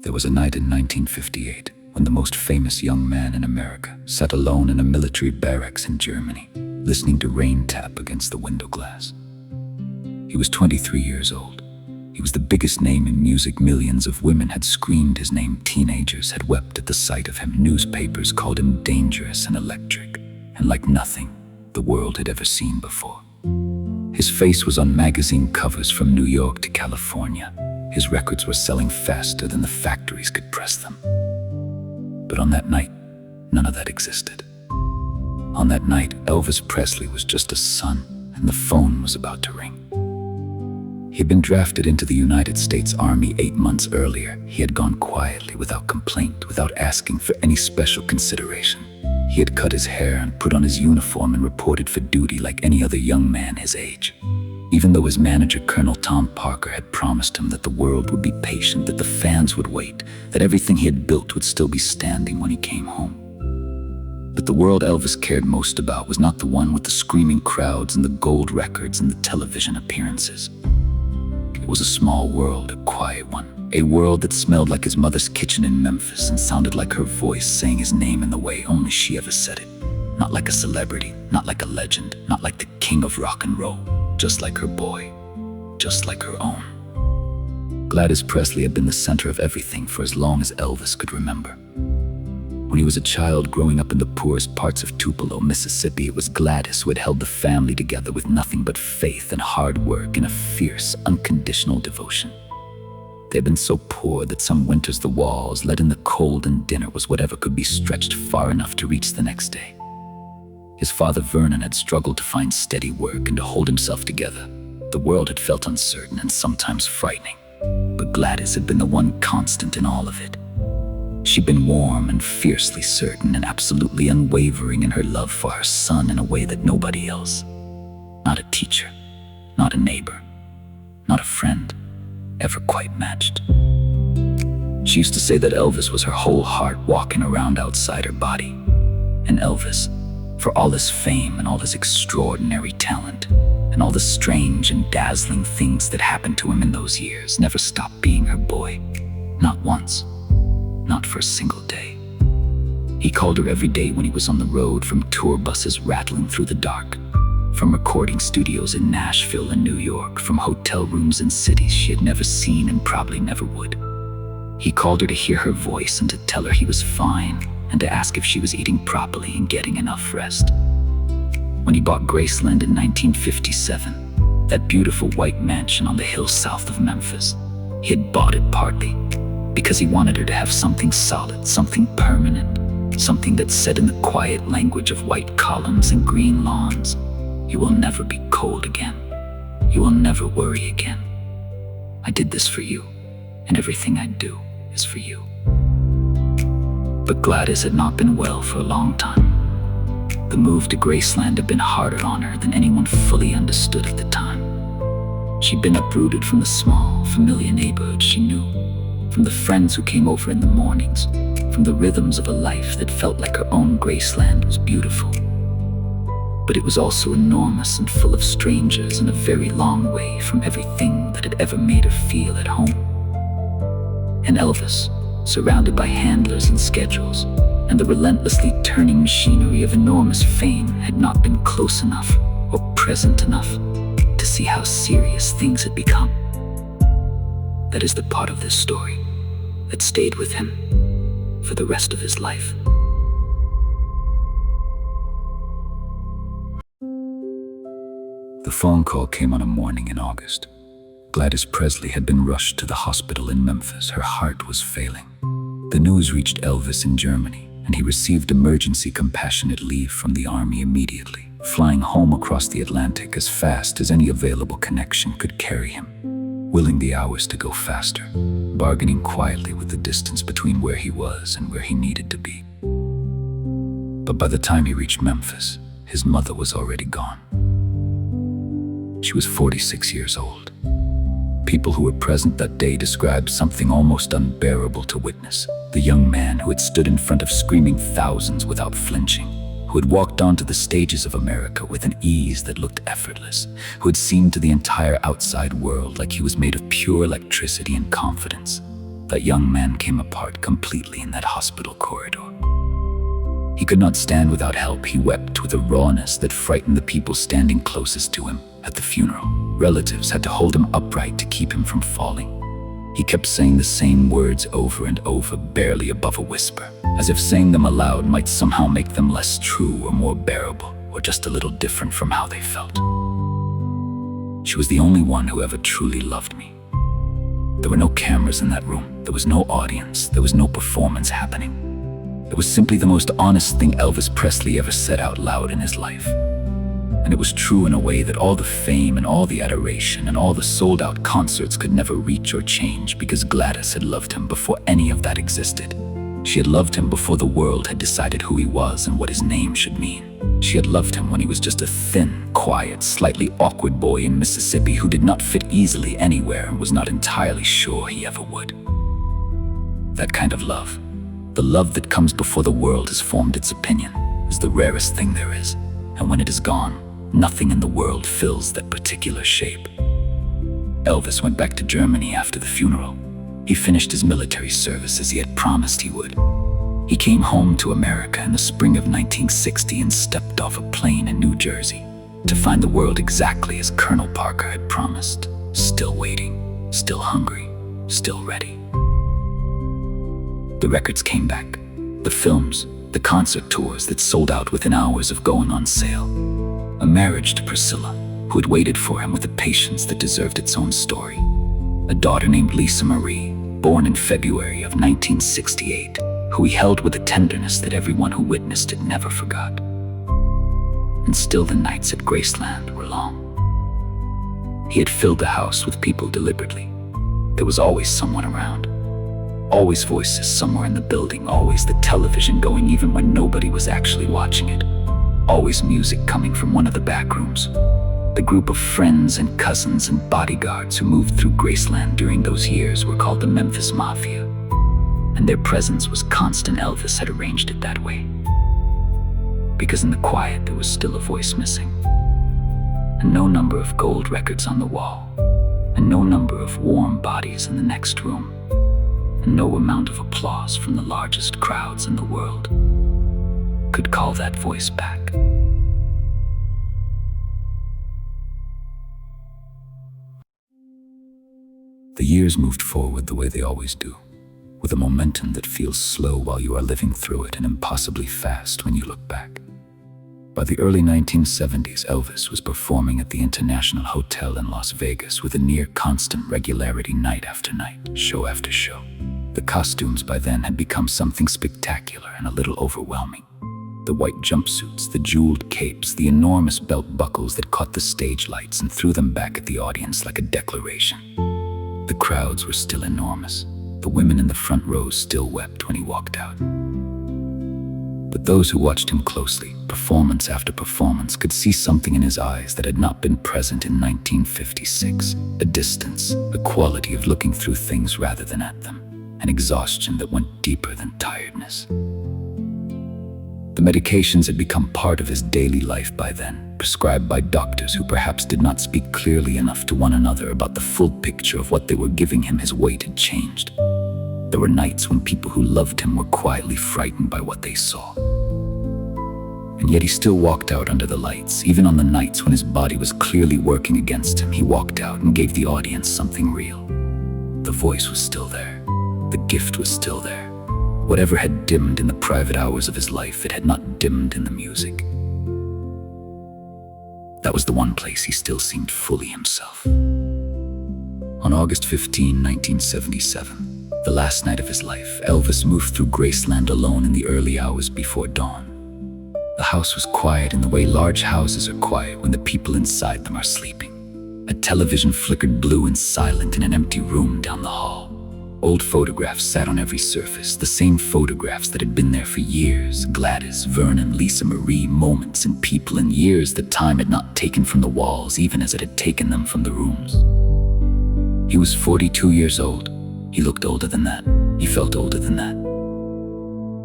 There was a night in 1958 when the most famous young man in America sat alone in a military barracks in Germany, listening to rain tap against the window glass. He was 23 years old. He was the biggest name in music. Millions of women had screamed his name. Teenagers had wept at the sight of him. Newspapers called him dangerous and electric, and like nothing the world had ever seen before. His face was on magazine covers from New York to California. His records were selling faster than the factories could press them. But on that night, none of that existed. On that night, Elvis Presley was just a son, and the phone was about to ring. He had been drafted into the United States Army 8 months earlier. He had gone quietly, without complaint, without asking for any special consideration. He had cut his hair and put on his uniform and reported for duty like any other young man his age. Even though his manager, Colonel Tom Parker, had promised him that the world would be patient, that the fans would wait, that everything he had built would still be standing when he came home. But the world Elvis cared most about was not the one with the screaming crowds and the gold records and the television appearances. It was a small world, a quiet one, a world that smelled like his mother's kitchen in Memphis and sounded like her voice saying his name in the way only she ever said it. Not like a celebrity, not like a legend, not like the king of rock and roll. Just like her boy, just like her own. Gladys Presley had been the center of everything for as long as Elvis could remember. When he was a child growing up in the poorest parts of Tupelo, Mississippi, it was Gladys who had held the family together with nothing but faith and hard work and a fierce, unconditional devotion. They had been so poor that some winters the walls let in the cold and dinner was whatever could be stretched far enough to reach the next day. His father, Vernon, had struggled to find steady work and to hold himself together. The world had felt uncertain and sometimes frightening, but Gladys had been the one constant in all of it. She'd been warm and fiercely certain and absolutely unwavering in her love for her son in a way that nobody else, not a teacher, not a neighbor, not a friend, ever quite matched. She used to say that Elvis was her whole heart walking around outside her body. And Elvis, for all his fame and all his extraordinary talent, and all the strange and dazzling things that happened to him in those years, never stopped being her boy. Not once. Not for a single day. He called her every day when he was on the road, from tour buses rattling through the dark, from recording studios in Nashville and New York, from hotel rooms in cities she had never seen and probably never would. He called her to hear her voice and to tell her he was fine, and to ask if she was eating properly and getting enough rest. When he bought Graceland in 1957, that beautiful white mansion on the hill south of Memphis, he had bought it partly because he wanted her to have something solid, something permanent, something that said in the quiet language of white columns and green lawns, "You will never be cold again. You will never worry again. I did this for you, and everything I do is for you." But Gladys had not been well for a long time. The move to Graceland had been harder on her than anyone fully understood at the time. She'd been uprooted from the small, familiar neighborhood she knew, from the friends who came over in the mornings, from the rhythms of a life that felt like her own. Graceland was beautiful, but it was also enormous and full of strangers and a very long way from everything that had ever made her feel at home. And Elvis, surrounded by handlers and schedules, and the relentlessly turning machinery of enormous fame, had not been close enough or present enough to see how serious things had become. That is the part of this story that stayed with him for the rest of his life. The phone call came on a morning in August. Gladys Presley had been rushed to the hospital in Memphis. Her heart was failing. The news reached Elvis in Germany, and he received emergency compassionate leave from the army immediately, flying home across the Atlantic as fast as any available connection could carry him, willing the hours to go faster, bargaining quietly with the distance between where he was and where he needed to be. But by the time he reached Memphis, his mother was already gone. She was 46 years old. People who were present that day described something almost unbearable to witness. The young man who had stood in front of screaming thousands without flinching, who had walked onto the stages of America with an ease that looked effortless, who had seemed to the entire outside world like he was made of pure electricity and confidence. That young man came apart completely in that hospital corridor. He could not stand without help. He wept with a rawness that frightened the people standing closest to him. At the funeral, relatives had to hold him upright to keep him from falling. He kept saying the same words over and over, barely above a whisper, as if saying them aloud might somehow make them less true or more bearable, or just a little different from how they felt. She was the only one who ever truly loved me. There were no cameras in that room. There was no audience. There was no performance happening. It was simply the most honest thing Elvis Presley ever said out loud in his life. And it was true in a way that all the fame and all the adoration and all the sold-out concerts could never reach or change, because Gladys had loved him before any of that existed. She had loved him before the world had decided who he was and what his name should mean. She had loved him when he was just a thin, quiet, slightly awkward boy in Mississippi who did not fit easily anywhere and was not entirely sure he ever would. That kind of love, the love that comes before the world has formed its opinion, is the rarest thing there is. And when it is gone, nothing in the world fills that particular shape. Elvis went back to Germany after the funeral. He finished his military service as he had promised he would. He came home to America in the spring of 1960 and stepped off a plane in New Jersey to find the world exactly as Colonel Parker had promised, still waiting, still hungry, still ready. The records came back, the films, the concert tours that sold out within hours of going on sale. A marriage to Priscilla, who had waited for him with a patience that deserved its own story. A daughter named Lisa Marie, born in February of 1968, who he held with a tenderness that everyone who witnessed it never forgot. And still the nights at Graceland were long. He had filled the house with people deliberately. There was always someone around. Always voices somewhere in the building, always the television going even when nobody was actually watching it. Always music coming from one of the back rooms. The group of friends and cousins and bodyguards who moved through Graceland during those years were called the Memphis Mafia. And their presence was constant. Elvis had arranged it that way. Because in the quiet there was still a voice missing. And no number of gold records on the wall. And no number of warm bodies in the next room. And no amount of applause from the largest crowds in the world could call that voice back. The years moved forward the way they always do, with a momentum that feels slow while you are living through it and impossibly fast when you look back. By the early 1970s, Elvis was performing at the International Hotel in Las Vegas with a near constant regularity night after night, show after show. The costumes by then had become something spectacular and a little overwhelming. The white jumpsuits, the jeweled capes, the enormous belt buckles that caught the stage lights and threw them back at the audience like a declaration. The crowds were still enormous. The women in the front rows still wept when he walked out. But those who watched him closely, performance after performance, could see something in his eyes that had not been present in 1956. A distance, a quality of looking through things rather than at them. An exhaustion that went deeper than tiredness. The medications had become part of his daily life by then, prescribed by doctors who perhaps did not speak clearly enough to one another about the full picture of what they were giving him. His weight had changed. There were nights when people who loved him were quietly frightened by what they saw. And yet he still walked out under the lights. Even on the nights when his body was clearly working against him, he walked out and gave the audience something real. The voice was still there. The gift was still there. Whatever had dimmed in the private hours of his life, it had not dimmed in the music. That was the one place he still seemed fully himself. On August 15, 1977, the last night of his life, Elvis moved through Graceland alone in the early hours before dawn. The house was quiet in the way large houses are quiet when the people inside them are sleeping. A television flickered blue and silent in an empty room down the hall. Old photographs sat on every surface, the same photographs that had been there for years. Gladys, Vernon, Lisa Marie, moments and people and years that time had not taken from the walls, even as it had taken them from the rooms. He was 42 years old. He looked older than that. He felt older than that.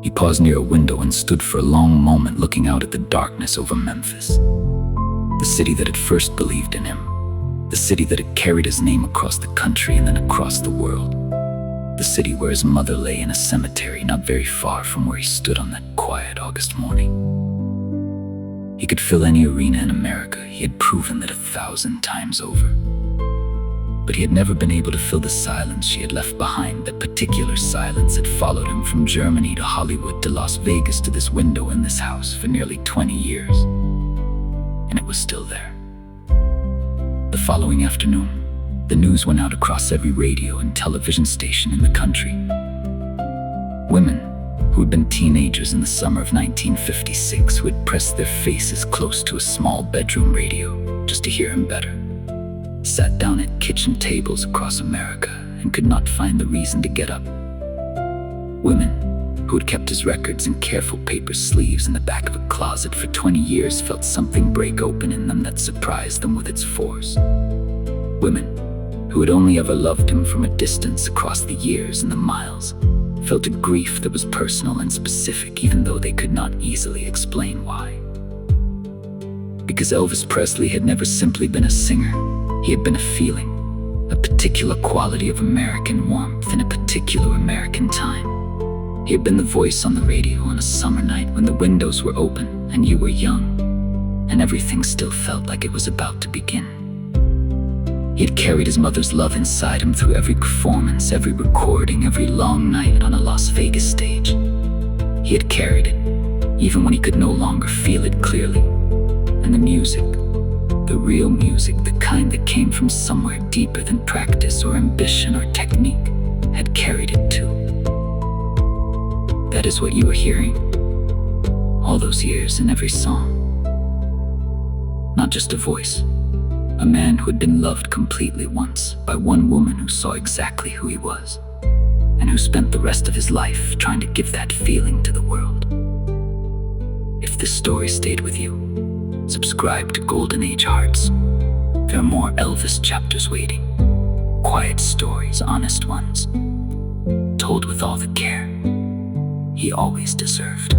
He paused near a window and stood for a long moment looking out at the darkness over Memphis. The city that had first believed in him. The city that had carried his name across the country and then across the world. The the city where his mother lay in a cemetery not very far from where he stood on that quiet August morning. He could fill any arena in America. He had proven that 1,000 times over. But he had never been able to fill the silence she had left behind, that particular silence that followed him from Germany to Hollywood to Las Vegas to this window in this house for nearly 20 years. And it was still there. The following afternoon, the news went out across every radio and television station in the country. Women who had been teenagers in the summer of 1956, who had pressed their faces close to a small bedroom radio just to hear him better, sat down at kitchen tables across America and could not find the reason to get up. Women who had kept his records in careful paper sleeves in the back of a closet for 20 years felt something break open in them that surprised them with its force. Women who had only ever loved him from a distance across the years and the miles felt a grief that was personal and specific, even though they could not easily explain why. Because Elvis Presley had never simply been a singer. He had been a feeling, a particular quality of American warmth in a particular American time. He had been the voice on the radio on a summer night when the windows were open and you were young, and everything still felt like it was about to begin. He had carried his mother's love inside him through every performance, every recording, every long night on a Las Vegas stage. He had carried it, even when he could no longer feel it clearly. And the music, the real music, the kind that came from somewhere deeper than practice or ambition or technique, had carried it too. That is what you were hearing all those years in every song. Not just a voice, a man who had been loved completely once by one woman who saw exactly who he was, and who spent the rest of his life trying to give that feeling to the world. If this story stayed with you, subscribe to Golden Age Hearts. There are more Elvis chapters waiting. Quiet stories, honest ones, told with all the care he always deserved.